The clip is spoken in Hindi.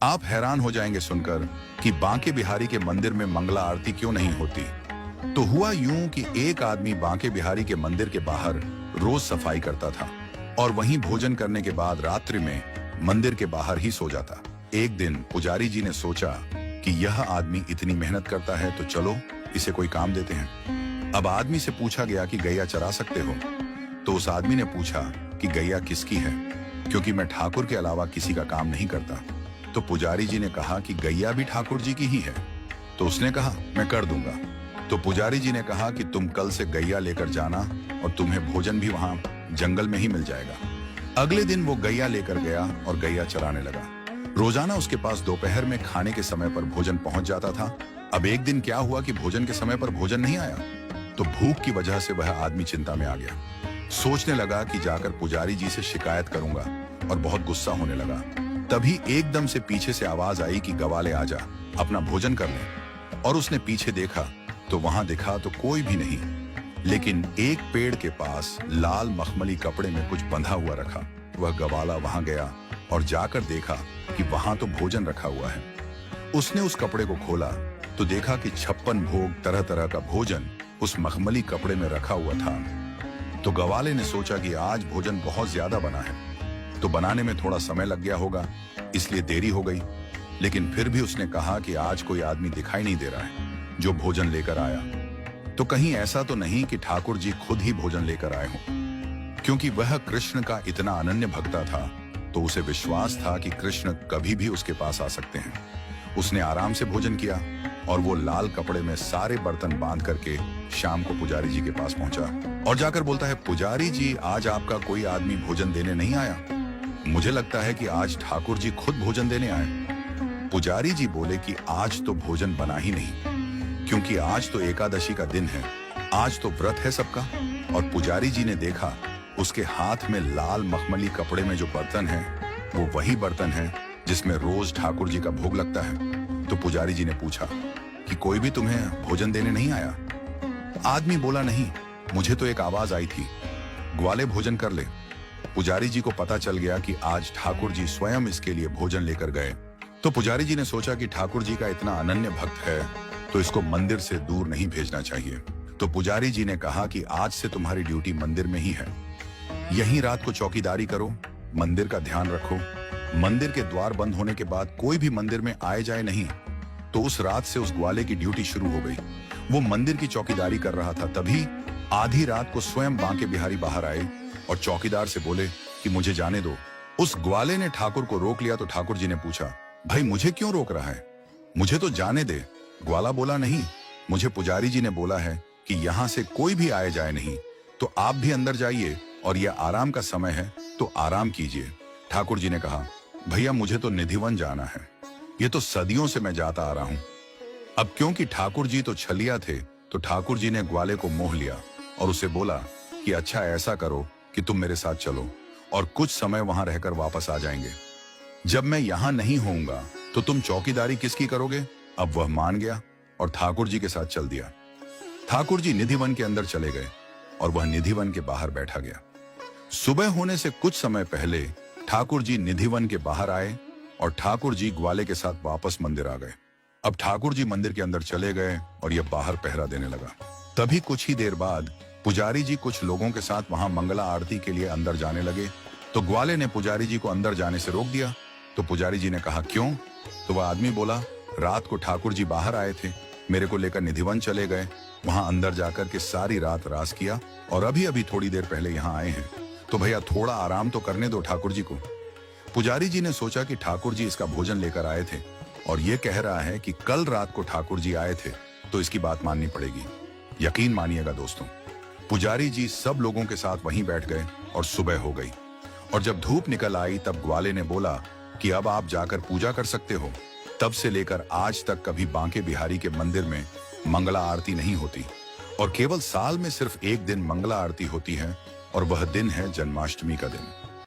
आप हैरान हो जाएंगे सुनकर कि बांके बिहारी के मंदिर में मंगला आरती क्यों नहीं होती। तो हुआ यूं कि एक आदमी बांके बिहारी के मंदिर के बाहर रोज सफाई करता था और वहीं भोजन करने के बाद रात्रि में मंदिर के बाहर ही सो जाता। एक दिन पुजारी जी ने सोचा कि यह आदमी इतनी मेहनत करता है तो चलो इसे कोई काम देते हैं। अब आदमी से पूछा गया कि गैया चरा सकते हो? तो उस आदमी ने पूछा कि गैया किसकी है, क्योंकि मैं ठाकुर के अलावा किसी का काम नहीं करता। तो पुजारी जी ने कहा कि गैया भी ठाकुर जी की ही है। तो उसने कहा मैं कर दूंगा। तो पुजारी जी ने कहा कि तुम कल से गैया लेकर जाना और तुम्हें भोजन भी वहां जंगल में ही मिल जाएगा। अगले दिन वो गैया लेकर गया और गैया चराने लगा। रोजाना उसके पास दोपहर में खाने के समय पर भोजन पहुंच जाता था। अब एक दिन क्या हुआ कि भोजन के समय पर भोजन नहीं आया, तो भूख की वजह से वह आदमी चिंता में आ गया। सोचने लगा कि जाकर पुजारी जी से शिकायत करूंगा और बहुत गुस्सा होने लगा। तभी एकदम से पीछे से आवाज आई कि गवाले आजा, अपना भोजन कर ले। और उसने पीछे देखा तो वहां दिखा तो कोई भी नहीं, लेकिन एक पेड़ के पास लाल मखमली कपड़े में कुछ बंधा हुआ रखा। वह गवाला वहां गया और जाकर देखा कि वहां तो भोजन रखा हुआ है। उसने उस कपड़े को खोला तो देखा कि 56 भोग तरह तरह का भोजन उस मखमली कपड़े में रखा हुआ था। तो गवाले ने सोचा कि आज भोजन बहुत ज्यादा बना है, तो बनाने में थोड़ा समय लग गया होगा, इसलिए देरी हो गई। लेकिन फिर भी उसने कहा कि आज कोई आदमी दिखाई नहीं दे रहा है जो भोजन लेकर आया, तो कहीं ऐसा तो नहीं कि ठाकुर जी खुद ही भोजन लेकर आए हों। क्योंकि वह कृष्ण का इतना अनन्य भक्ता था, तो उसे विश्वास था कि कृष्ण कभी भी उसके पास आ सकते हैं। उसने आराम से भोजन किया और वो लाल कपड़े में सारे बर्तन बांध करके शाम को पुजारी जी के पास पहुंचा और जाकर बोलता है, पुजारी जी आज आपका कोई आदमी भोजन देने नहीं आया। मुझे लगता है कि आज ठाकुर जी खुद भोजन देने आए। पुजारी जी बोले कि आज तो भोजन बना ही नहीं, क्योंकि आज तो एकादशी का दिन है, आज तो व्रत है सबका। और पुजारी जी ने देखा उसके हाथ में लाल मखमली कपड़े में जो बर्तन है वो वही बर्तन है जिसमें रोज ठाकुर जी का भोग लगता है। तो पुजारी जी ने पूछा कि कोई भी तुम्हें भोजन देने नहीं आया? आदमी बोला नहीं, मुझे तो एक आवाज आई थी, ग्वाले भोजन कर ले। पुजारी जी को पता चल गया कि आज ठाकुर जी स्वयं इसके लिए भोजन लेकर गए। तो पुजारी जी ने सोचा कि ठाकुर जी का इतना अनन्य भक्त है तो इसको मंदिर से दूर नहीं भेजना चाहिए। तो पुजारी जी ने कहा कि आज से तुम्हारी ड्यूटी मंदिर में ही है, यहीं रात को चौकीदारी करो, मंदिर का ध्यान रखो। मंदिर के द्वार बंद होने के बाद कोई भी मंदिर में आए जाए नहीं। तो उस रात से उस ग्वाले की ड्यूटी शुरू हो गई। वो मंदिर की चौकीदारी कर रहा था, तभी आधी रात को स्वयं बांके बिहारी बाहर आए और चौकीदार से बोले कि मुझे जाने दो। उस ग्वाले ने ठाकुर को रोक लिया। तो ठाकुर जी ने पूछा, भाई मुझे क्यों रोक रहा है, मुझे तो जाने दे। ग्वाला बोला नहीं, मुझे पुजारी जी ने बोला है कि यहाँ से कोई भी आए जाए नहीं, तो आप भी अंदर जाइए और यह आराम का समय है तो आराम कीजिए। ठाकुर जी ने कहा, भैया मुझे तो निधिवन जाना है, ये तो सदियों से मैं जाता आ रहा हूं। अब क्योंकि ठाकुर जी तो छलिया थे, तो ठाकुर जी ने ग्वाले को मोह लिया और उसे बोला कि अच्छा ऐसा करो कि तुम मेरे साथ चलो और कुछ समय वहां रहकर वापस आ जाएंगे। जब मैं यहां नहीं होऊंगा तो तुम चौकीदारी किसकी करोगे? अब वह मान गया और ठाकुर जी के साथ चल दिया। ठाकुर जी निधिवन के अंदर चले गए और वह निधिवन के बाहर बैठा गया। सुबह होने से कुछ समय पहले ठाकुर जी निधिवन के बाहर आए और ठाकुर जी ग्वाले के साथ वापस मंदिर आ गए। अब ठाकुर जी मंदिर के अंदर चले गए और यह बाहर पहरा देने लगा। तभी कुछ ही देर बाद पुजारी जी कुछ लोगों के साथ वहां मंगला आरती के लिए अंदर जाने लगे। तो ग्वाले ने पुजारी जी को अंदर जाने से रोक दिया। तो पुजारी जी ने कहा क्यों? तो वह आदमी बोला, रात को ठाकुर जी बाहर आए थे, मेरे को लेकर निधिवन चले गए, वहां अंदर जाकर के सारी रात रास किया और अभी अभी थोड़ी देर पहले यहाँ आए हैं, तो भैया थोड़ा आराम तो करने दो ठाकुर जी को। पुजारी जी ने सोचा कि ठाकुर जी इसका भोजन लेकर आए थे और ये कह रहा है कि कल रात को ठाकुर जी आए थे, तो इसकी बात माननी पड़ेगी। यकीन मानिएगा दोस्तों, पुजारी जी सब लोगों के साथ वहीं बैठ गए और सुबह हो गई। और जब धूप निकल आई तब ग्वाले ने बोला कि अब आप जाकर पूजा कर सकते हो। तब से लेकर आज तक कभी बांके बिहारी के मंदिर में मंगला आरती नहीं होती और केवल साल में सिर्फ एक दिन मंगला आरती होती है और वह दिन है जन्माष्टमी का दिन।